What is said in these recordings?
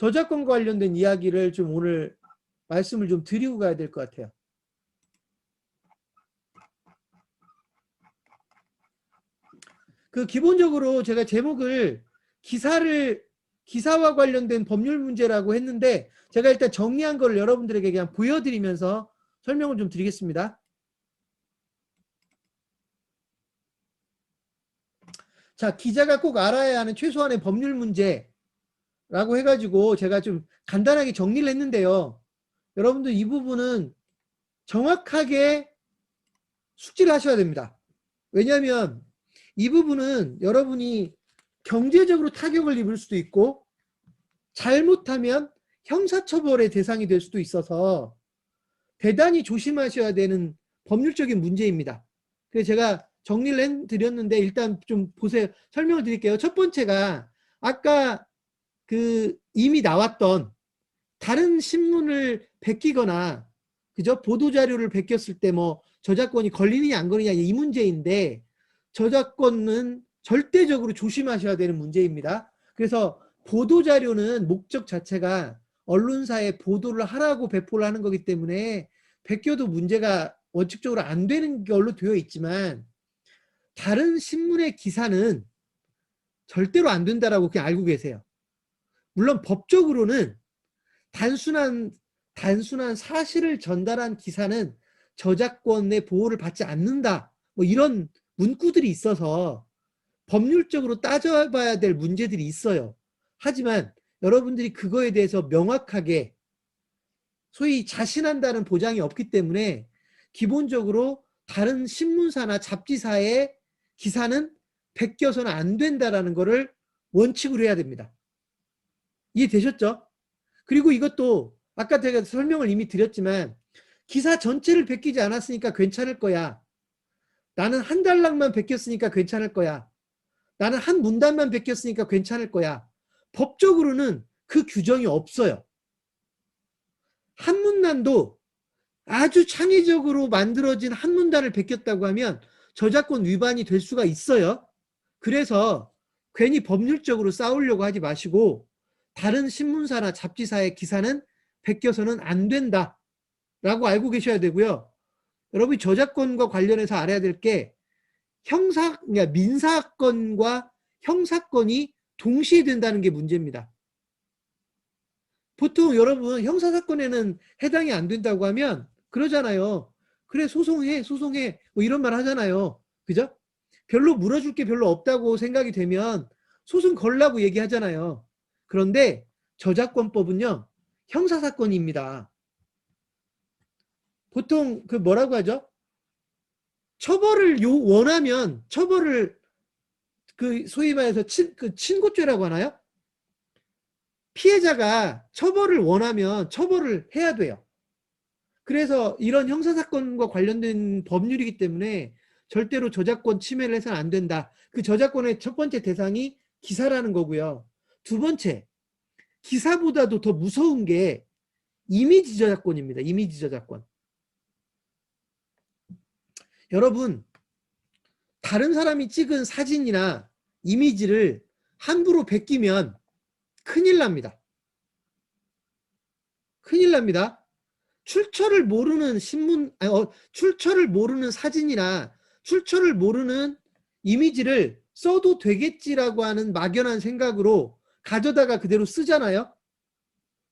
저작권과 관련된 이야기를 좀 오늘 말씀을 좀 드리고 가야 될 것 같아요. 그 기본적으로 제가 제목을 기사와 관련된 법률 문제라고 했는데 제가 일단 정리한 걸 여러분들에게 그냥 보여드리면서 설명을 좀 드리겠습니다. 자, 기자가 꼭 알아야 하는 최소한의 법률 문제라고 해가지고 제가 좀 간단하게 정리를 했는데요. 여러분들 이 부분은 정확하게 숙지를 하셔야 됩니다. 왜냐하면 이 부분은 여러분이 경제적으로 타격을 입을 수도 있고 잘못하면 형사처벌의 대상이 될 수도 있어서 대단히 조심하셔야 되는 법률적인 문제입니다. 그래서 제가 정리를 해드렸는데 일단 좀 보세요. 설명을 드릴게요. 첫 번째가 아까 그 이미 나왔던 다른 신문을 베끼거나 그죠? 보도자료를 베꼈을 때 뭐 저작권이 걸리느냐 안 걸리느냐 이 문제인데 저작권은 절대적으로 조심하셔야 되는 문제입니다. 그래서 보도자료는 목적 자체가 언론사에 보도를 하라고 배포를 하는 거기 때문에 베껴도 문제가 원칙적으로 안 되는 걸로 되어 있지만 다른 신문의 기사는 절대로 안 된다라고 그냥 알고 계세요. 물론 법적으로는 단순한 사실을 전달한 기사는 저작권의 보호를 받지 않는다. 뭐 이런 문구들이 있어서 법률적으로 따져봐야 될 문제들이 있어요. 하지만 여러분들이 그거에 대해서 명확하게 소위 자신한다는 보장이 없기 때문에 기본적으로 다른 신문사나 잡지사의 기사는 베껴서는 안 된다라는 것을 원칙으로 해야 됩니다. 이해되셨죠? 그리고 이것도 아까 제가 설명을 이미 드렸지만 기사 전체를 베끼지 않았으니까 괜찮을 거야. 나는 한 단락만 베꼈으니까 괜찮을 거야. 나는 한 문단만 베꼈으니까 괜찮을 거야. 법적으로는 그 규정이 없어요. 한 문단도 아주 창의적으로 만들어진 한 문단을 베꼈다고 하면 저작권 위반이 될 수가 있어요. 그래서 괜히 법률적으로 싸우려고 하지 마시고 다른 신문사나 잡지사의 기사는 베껴서는 안 된다라고 알고 계셔야 되고요. 여러분이 저작권과 관련해서 알아야 될 게 그러니까 민사건과 형사건이 동시에 된다는 게 문제입니다. 보통 여러분 형사사건에는 해당이 안 된다고 하면 그러잖아요. 그래 소송해 뭐 이런 말 하잖아요. 그죠? 별로 물어줄 게 별로 없다고 생각이 되면 소송 걸라고 얘기하잖아요. 그런데 저작권법은요 형사사건입니다. 보통 그 뭐라고 하죠? 처벌을 원하면 처벌을 그 소위 말해서 친고죄라고 하나요? 피해자가 처벌을 원하면 처벌을 해야 돼요. 그래서 이런 형사사건과 관련된 법률이기 때문에 절대로 저작권 침해를 해서는 안 된다. 그 저작권의 첫 번째 대상이 기사라는 거고요. 두 번째, 기사보다도 더 무서운 게 이미지 저작권입니다. 이미지 저작권. 여러분, 다른 사람이 찍은 사진이나 이미지를 함부로 베끼면 큰일 납니다. 큰일 납니다. 출처를 모르는 출처를 모르는 사진이나 출처를 모르는 이미지를 써도 되겠지라고 하는 막연한 생각으로 가져다가 그대로 쓰잖아요.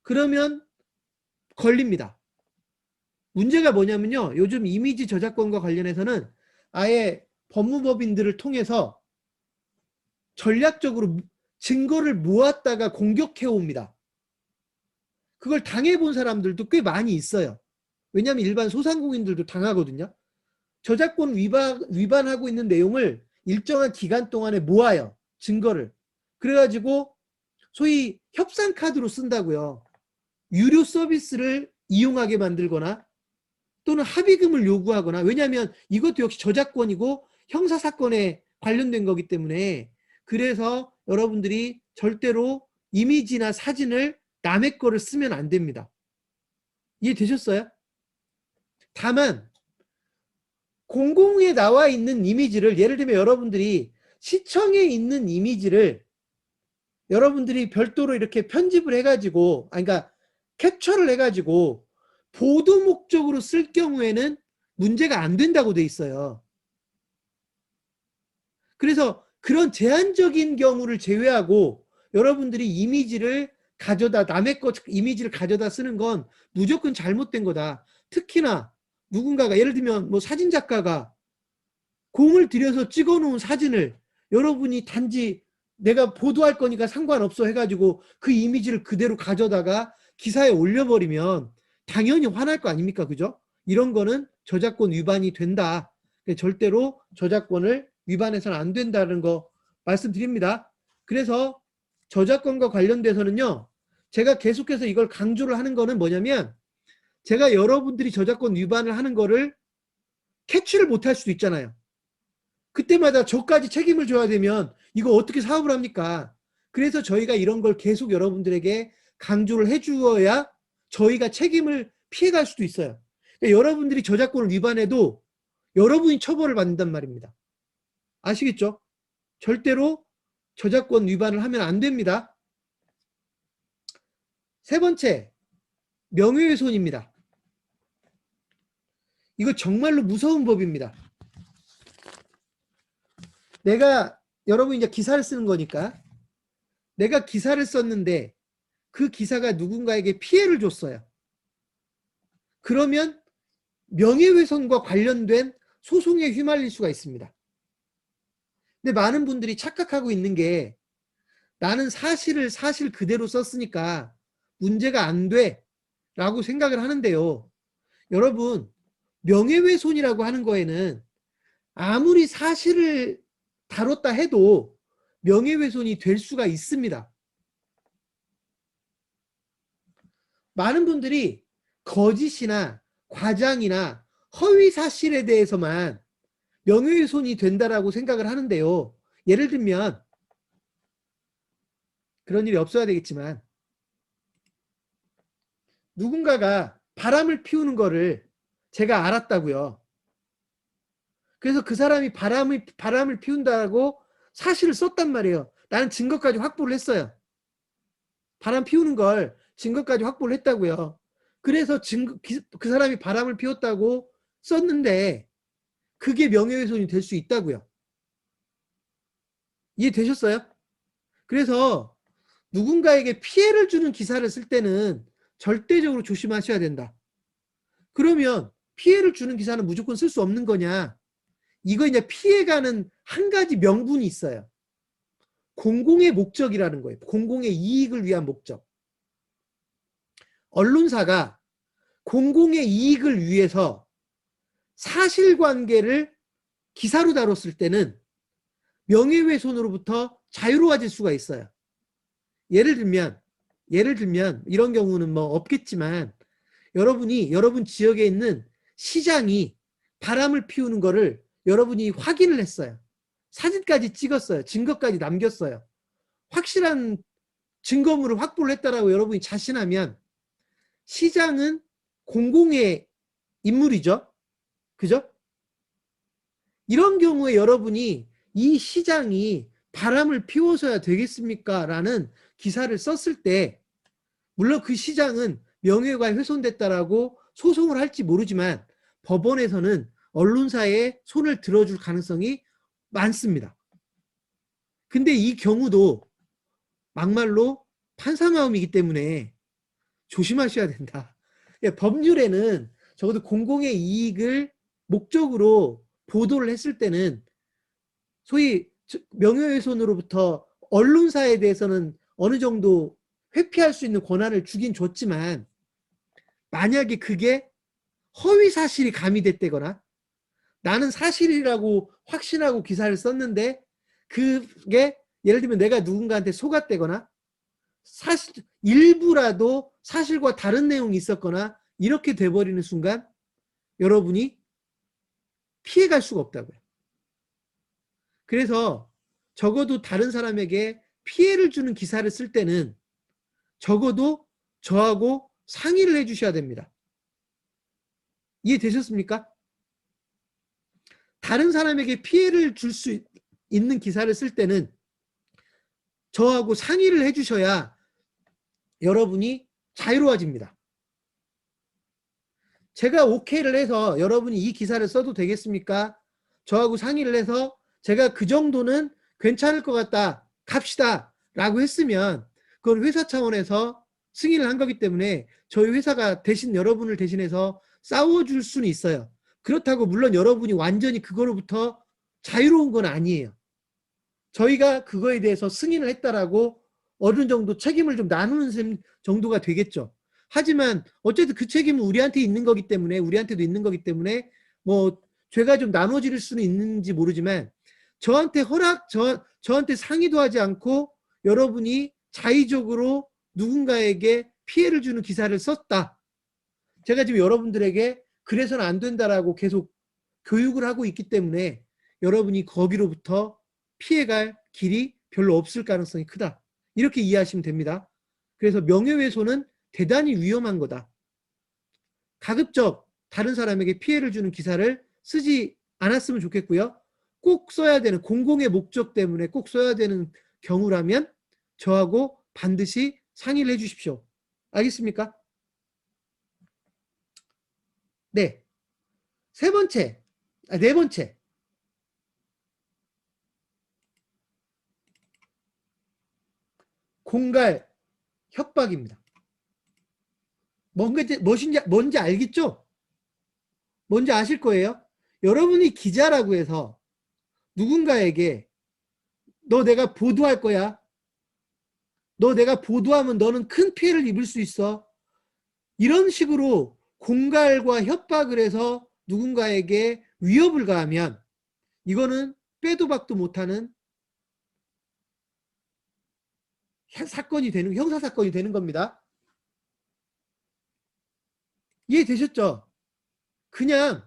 그러면 걸립니다. 문제가 뭐냐면요. 요즘 이미지 저작권과 관련해서는 아예 법무법인들을 통해서 전략적으로 증거를 모았다가 공격해 옵니다. 그걸 당해본 사람들도 꽤 많이 있어요. 왜냐하면 일반 소상공인들도 당하거든요. 저작권 위반하고 있는 내용을 일정한 기간 동안에 모아요. 증거를. 그래가지고 소위 협상카드로 쓴다고요. 유료 서비스를 이용하게 만들거나 또는 합의금을 요구하거나 왜냐하면 이것도 역시 저작권이고 형사사건에 관련된 거기 때문에 그래서 여러분들이 절대로 이미지나 사진을 남의 거를 쓰면 안 됩니다. 이해되셨어요? 다만 공공에 나와 있는 이미지를 예를 들면 여러분들이 시청에 있는 이미지를 여러분들이 별도로 이렇게 편집을 해가지고, 그러니까 캡처를 해가지고 보도 목적으로 쓸 경우에는 문제가 안 된다고 돼 있어요. 그래서 그런 제한적인 경우를 제외하고 여러분들이 이미지를 가져다, 남의 것 이미지를 가져다 쓰는 건 무조건 잘못된 거다. 특히나 누군가가, 예를 들면 뭐 사진 작가가 공을 들여서 찍어 놓은 사진을 여러분이 단지 내가 보도할 거니까 상관없어 해가지고 그 이미지를 그대로 가져다가 기사에 올려버리면 당연히 화날 거 아닙니까? 그죠? 이런 거는 저작권 위반이 된다. 절대로 저작권을 위반해서는 안 된다는 거 말씀드립니다. 그래서 저작권과 관련돼서는요, 제가 계속해서 이걸 강조를 하는 거는 뭐냐면, 제가 여러분들이 저작권 위반을 하는 거를 캐치를 못할 수도 있잖아요. 그때마다 저까지 책임을 져야 되면 이거 어떻게 사업을 합니까? 그래서 저희가 이런 걸 계속 여러분들에게 강조를 해주어야 저희가 책임을 피해갈 수도 있어요. 그러니까 여러분들이 저작권을 위반해도 여러분이 처벌을 받는단 말입니다. 아시겠죠? 절대로 저작권 위반을 하면 안 됩니다. 세 번째, 명예훼손입니다. 이거 정말로 무서운 법입니다. 내가, 여러분 이제 기사를 쓰는 거니까, 내가 기사를 썼는데 그 기사가 누군가에게 피해를 줬어요. 그러면 명예훼손과 관련된 소송에 휘말릴 수가 있습니다. 근데 많은 분들이 착각하고 있는 게, 나는 사실을 사실 그대로 썼으니까 문제가 안 돼 라고 생각을 하는데요. 여러분, 명예훼손이라고 하는 거에는 아무리 사실을 다뤘다 해도 명예훼손이 될 수가 있습니다. 많은 분들이 거짓이나 과장이나 허위 사실에 대해서만 명예훼손이 된다라고 생각을 하는데요. 예를 들면, 그런 일이 없어야 되겠지만, 누군가가 바람을 피우는 거를 제가 알았다고요. 그래서 그 사람이 바람을 피운다고 사실을 썼단 말이에요. 나는 증거까지 확보를 했어요. 바람 피우는 걸 증거까지 확보를 했다고요. 그래서 그 사람이 바람을 피웠다고 썼는데 그게 명예훼손이 될 수 있다고요. 이해되셨어요? 그래서 누군가에게 피해를 주는 기사를 쓸 때는 절대적으로 조심하셔야 된다. 그러면 피해를 주는 기사는 무조건 쓸 수 없는 거냐? 이거 이제 피해가는 한 가지 명분이 있어요. 공공의 목적이라는 거예요. 공공의 이익을 위한 목적. 언론사가 공공의 이익을 위해서 사실관계를 기사로 다뤘을 때는 명예훼손으로부터 자유로워질 수가 있어요. 예를 들면 이런 경우는 뭐 없겠지만, 여러분 지역에 있는 시장이 바람을 피우는 거를 여러분이 확인을 했어요. 사진까지 찍었어요. 증거까지 남겼어요. 확실한 증거물을 확보를 했다라고 여러분이 자신하면 시장은 공공의 인물이죠. 그죠? 이런 경우에 여러분이 이 시장이 바람을 피워서야 되겠습니까? 라는 기사를 썼을 때, 물론 그 시장은 명예가 훼손됐다라고 소송을 할지 모르지만 법원에서는 언론사의 손을 들어줄 가능성이 많습니다. 근데 이 경우도 막말로 판사 마음이기 때문에 조심하셔야 된다. 법률에는 적어도 공공의 이익을 목적으로 보도를 했을 때는 소위 명예훼손으로부터 언론사에 대해서는 어느 정도 회피할 수 있는 권한을 주긴 줬지만, 만약에 그게 허위 사실이 가미됐다거나 나는 사실이라고 확신하고 기사를 썼는데 그게 예를 들면 내가 누군가한테 속았다거나 사실 일부라도 사실과 다른 내용이 있었거나 이렇게 돼버리는 순간 여러분이 피해갈 수가 없다고요. 그래서 적어도 다른 사람에게 피해를 주는 기사를 쓸 때는 적어도 저하고 상의를 해주셔야 됩니다. 이해되셨습니까? 다른 사람에게 피해를 줄 수 있는 기사를 쓸 때는 저하고 상의를 해주셔야 여러분이 자유로워집니다. 제가 오케이를 해서 여러분이 이 기사를 써도 되겠습니까? 저하고 상의를 해서 제가 그 정도는 괜찮을 것 같다. 갑시다. 라고 했으면 그건 회사 차원에서 승인을 한 거기 때문에 저희 회사가 대신 여러분을 대신해서 싸워줄 수는 있어요. 그렇다고 물론 여러분이 완전히 그거로부터 자유로운 건 아니에요. 저희가 그거에 대해서 승인을 했다라고 어느 정도 책임을 좀 나누는 정도가 되겠죠. 하지만 어쨌든 그 책임은 우리한테 있는 거기 때문에, 우리한테도 있는 거기 때문에 뭐 죄가 좀 나눠질 수는 있는지 모르지만 저한테 저한테 상의도 하지 않고 여러분이 자의적으로 누군가에게 피해를 주는 기사를 썼다. 제가 지금 여러분들에게 그래서는 안 된다라고 계속 교육을 하고 있기 때문에 여러분이 거기로부터 피해갈 길이 별로 없을 가능성이 크다. 이렇게 이해하시면 됩니다. 그래서 명예훼손은 대단히 위험한 거다. 가급적 다른 사람에게 피해를 주는 기사를 쓰지 않았으면 좋겠고요. 꼭 써야 되는, 공공의 목적 때문에 꼭 써야 되는 경우라면 저하고 반드시 상의를 해주십시오. 알겠습니까? 네. 네 번째. 공갈 협박입니다. 뭔지 알겠죠? 뭔지 아실 거예요? 여러분이 기자라고 해서 누군가에게 너 내가 보도할 거야. 너 내가 보도하면 너는 큰 피해를 입을 수 있어. 이런 식으로 공갈과 협박을 해서 누군가에게 위협을 가하면 이거는 빼도 박도 못하는 형사사건이 되는 겁니다. 이해되셨죠? 그냥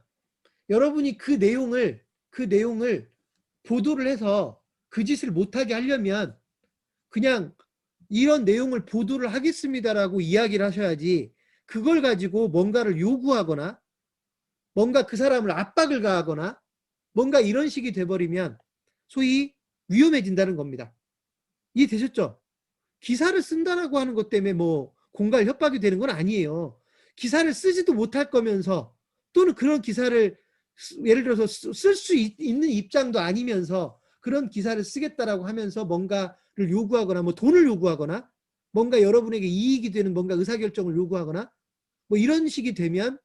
여러분이 그 내용을 보도를 해서 그 짓을 못하게 하려면 그냥 이런 내용을 보도를 하겠습니다라고 이야기를 하셔야지 그걸 가지고 뭔가를 요구하거나 뭔가 그 사람을 압박을 가하거나 뭔가 이런 식이 돼버리면 소위 위험해진다는 겁니다. 이해되셨죠? 기사를 쓴다라고 하는 것 때문에 뭐 공갈 협박이 되는 건 아니에요. 기사를 쓰지도 못할 거면서 또는 그런 기사를 예를 들어서 쓸 수 있는 입장도 아니면서 그런 기사를 쓰겠다라고 하면서 뭔가를 요구하거나 뭐 돈을 요구하거나 뭔가 여러분에게 이익이 되는 뭔가 의사결정을 요구하거나 뭐 이런 식이 되면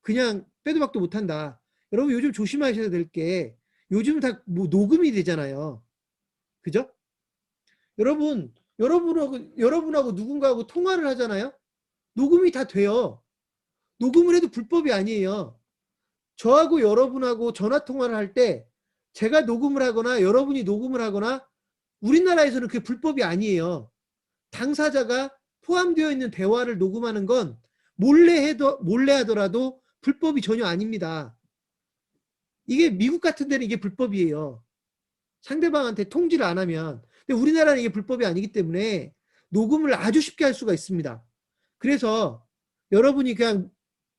그냥 빼도 박도 못한다. 여러분 요즘 조심하셔야 될 게 요즘 다 뭐 녹음이 되잖아요. 그죠? 여러분하고 누군가하고 통화를 하잖아요. 녹음이 다 돼요. 녹음을 해도 불법이 아니에요. 저하고 여러분하고 전화 통화를 할 때 제가 녹음을 하거나 여러분이 녹음을 하거나 우리나라에서는 그게 불법이 아니에요. 당사자가 포함되어 있는 대화를 녹음하는 건 몰래 하더라도 불법이 전혀 아닙니다. 이게 미국 같은 데는 이게 불법이에요. 상대방한테 통지를 안 하면. 근데 우리나라는 이게 불법이 아니기 때문에 녹음을 아주 쉽게 할 수가 있습니다. 그래서 여러분이 그냥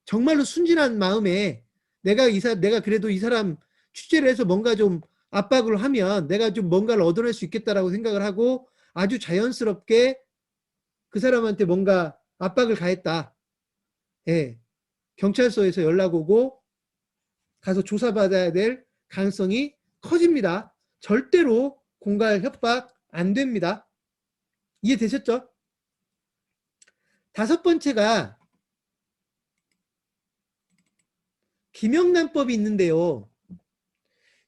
정말로 순진한 마음에 내가 그래도 이 사람 취재를 해서 뭔가 좀 압박을 하면 내가 좀 뭔가를 얻어낼 수 있겠다라고 생각을 하고 아주 자연스럽게 그 사람한테 뭔가 압박을 가했다. 예. 경찰서에서 연락 오고 가서 조사받아야 될 가능성이 커집니다. 절대로 공갈 협박 안 됩니다. 이해되셨죠? 다섯 번째가 김영란법이 있는데요.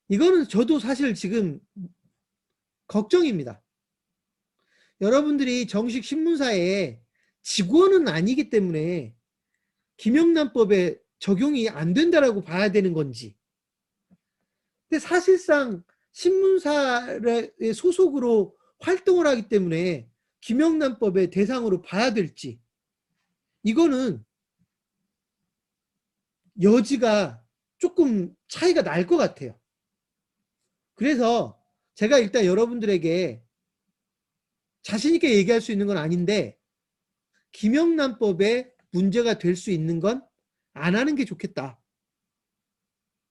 이거는 저도 사실 지금 걱정입니다. 여러분들이 정식 신문사에 직원은 아니기 때문에 김영란법에 적용이 안 된다라고 봐야 되는 건지. 근데 사실상 신문사의 소속으로 활동을 하기 때문에 김영란법의 대상으로 봐야 될지. 이거는 여지가 조금 차이가 날 것 같아요. 그래서 제가 일단 여러분들에게 자신 있게 얘기할 수 있는 건 아닌데 김영란법에 문제가 될 수 있는 건 안 하는 게 좋겠다.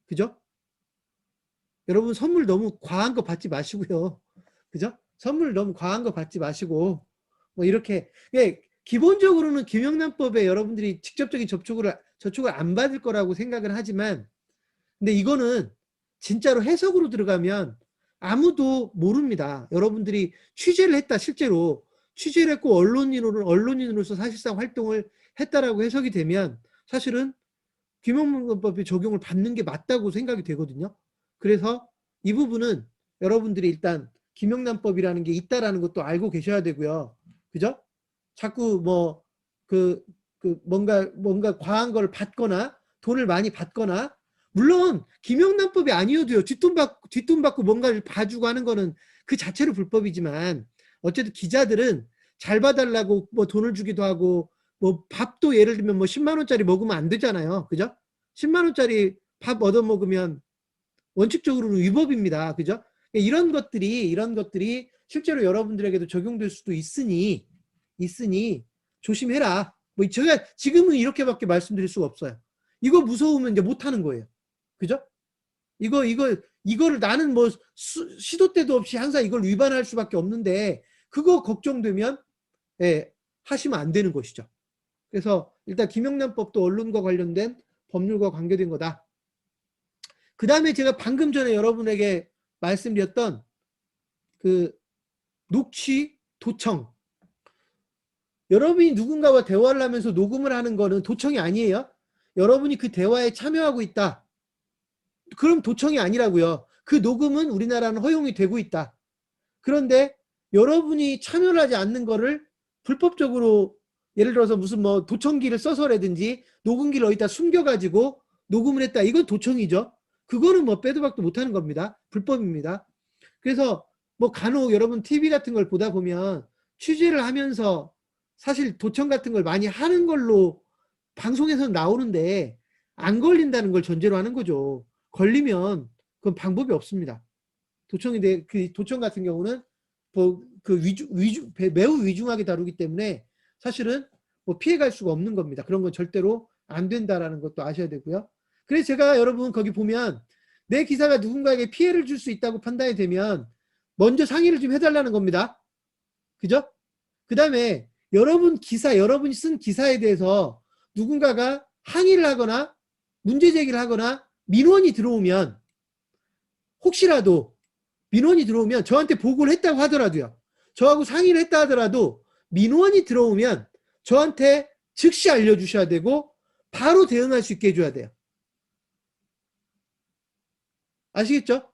그죠? 여러분 선물 너무 과한 거 받지 마시고요. 그죠? 선물 너무 과한 거 받지 마시고 뭐 이렇게. 예, 기본적으로는 김영란법에 여러분들이 직접적인 저촉을 안 받을 거라고 생각을 하지만, 근데 이거는 진짜로 해석으로 들어가면 아무도 모릅니다. 여러분들이 취재를 했다, 실제로 취재를 했고 언론인으로서 사실상 활동을 했다라고 해석이 되면 사실은 김영란법의 적용을 받는 게 맞다고 생각이 되거든요. 그래서 이 부분은 여러분들이 일단 김영란법이라는 게 있다라는 것도 알고 계셔야 되고요. 그죠? 자꾸 뭐 뭔가 과한 걸 받거나 돈을 많이 받거나, 물론 김영란법이 아니어도요, 뒷돈 받고 뭔가를 봐주고 하는 거는 그 자체로 불법이지만, 어쨌든 기자들은 잘 봐달라고 뭐 돈을 주기도 하고, 뭐 밥도 예를 들면 뭐 10만 원짜리 먹으면 안 되잖아요. 그죠? 10만 원짜리 밥 얻어 먹으면 원칙적으로는 위법입니다. 그죠? 이런 것들이 실제로 여러분들에게도 적용될 수도 있으니 조심해라. 뭐 제가 지금은 이렇게밖에 말씀드릴 수가 없어요. 이거 무서우면 이제 못 하는 거예요. 그죠? 이거를 나는 뭐 시도 때도 없이 항상 이걸 위반할 수밖에 없는데, 그거 걱정되면 예, 하시면 안 되는 것이죠. 그래서 일단 김영란법도 언론과 관련된 법률과 관계된 거다. 그 다음에 제가 방금 전에 여러분에게 말씀드렸던 그 녹취, 도청. 여러분이 누군가와 대화를 하면서 녹음을 하는 거는 도청이 아니에요. 여러분이 그 대화에 참여하고 있다. 그럼 도청이 아니라고요. 그 녹음은 우리나라는 허용이 되고 있다. 그런데 여러분이 참여를 하지 않는 거를 불법적으로, 예를 들어서 무슨 뭐 도청기를 써서라든지 녹음기를 어디다 숨겨가지고 녹음을 했다. 이건 도청이죠. 그거는 뭐 빼도 박도 못하는 겁니다. 불법입니다. 그래서 뭐 간혹 여러분 TV 같은 걸 보다 보면 취재를 하면서 사실 도청 같은 걸 많이 하는 걸로 방송에서 나오는데, 안 걸린다는 걸 전제로 하는 거죠. 걸리면 그건 방법이 없습니다. 그 도청 같은 경우는 뭐그 매우 위중하게 다루기 때문에 사실은 뭐 피해갈 수가 없는 겁니다. 그런 건 절대로 안 된다라는 것도 아셔야 되고요. 그래서 제가 여러분 거기 보면 내 기사가 누군가에게 피해를 줄 수 있다고 판단이 되면 먼저 상의를 좀 해달라는 겁니다. 그죠? 그 다음에 여러분이 쓴 기사에 대해서 누군가가 항의를 하거나 문제 제기를 하거나 민원이 들어오면, 혹시라도 민원이 들어오면 저한테 보고를 했다고 하더라도요, 저하고 상의를 했다 하더라도 민원이 들어오면 저한테 즉시 알려주셔야 되고 바로 대응할 수 있게 해줘야 돼요. 아시겠죠?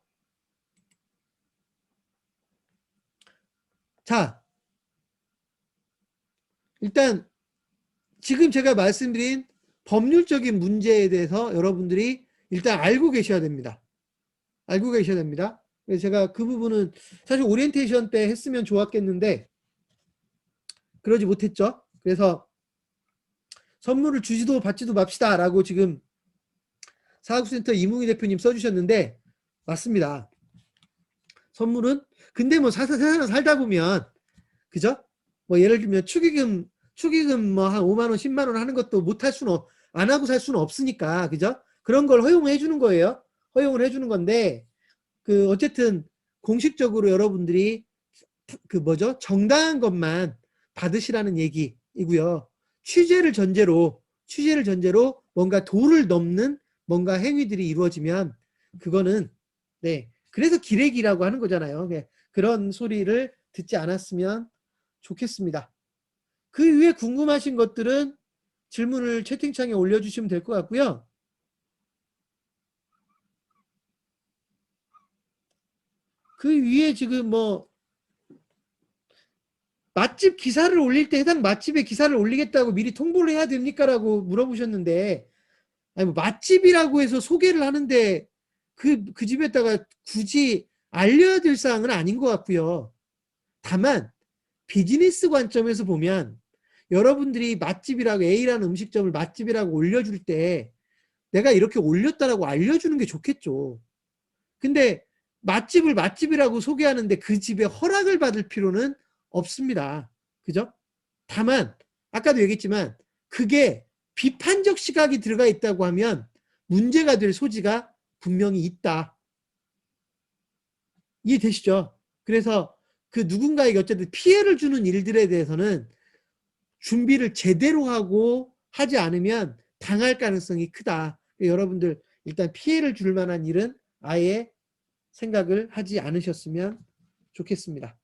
자, 일단 지금 제가 말씀드린 법률적인 문제에 대해서 여러분들이 일단 알고 계셔야 됩니다. 알고 계셔야 됩니다. 그래서 제가 그 부분은 사실 오리엔테이션 때 했으면 좋았겠는데 그러지 못했죠. 그래서 선물을 주지도 받지도 맙시다 라고 지금 사학센터 이문희 대표님 써주셨는데, 맞습니다. 선물은, 근데 뭐 세상을 살다 보면, 그죠? 뭐 예를 들면 축의금 뭐 한 5만 원, 10만 원 하는 것도 안 하고 살 수는 없으니까, 그죠? 그런 걸 허용해 주는 거예요. 허용을 해 주는 건데, 어쨌든 공식적으로 여러분들이 정당한 것만 받으시라는 얘기이고요. 취재를 전제로 뭔가 도를 넘는 뭔가 행위들이 이루어지면 그거는, 네, 그래서 기레기라고 하는 거잖아요. 그런 소리를 듣지 않았으면 좋겠습니다. 그 위에 궁금하신 것들은 질문을 채팅창에 올려주시면 될 것 같고요. 그 위에 지금 뭐 맛집 기사를 올릴 때 해당 맛집의 기사를 올리겠다고 미리 통보를 해야 됩니까? 라고 물어보셨는데, 아니 뭐 맛집이라고 해서 소개를 하는데 그 집에다가 굳이 알려야 될 사항은 아닌 것 같고요. 다만 비즈니스 관점에서 보면 여러분들이 맛집이라고, A라는 음식점을 맛집이라고 올려줄 때 내가 이렇게 올렸다라고 알려주는 게 좋겠죠. 근데 맛집을 맛집이라고 소개하는데 그 집에 허락을 받을 필요는 없습니다. 그죠? 다만 아까도 얘기했지만 그게 비판적 시각이 들어가 있다고 하면 문제가 될 소지가 분명히 있다. 이해되시죠? 그래서 그 누군가에게 어쨌든 피해를 주는 일들에 대해서는 준비를 제대로 하고 하지 않으면 당할 가능성이 크다. 여러분들 일단 피해를 줄 만한 일은 아예 생각을 하지 않으셨으면 좋겠습니다.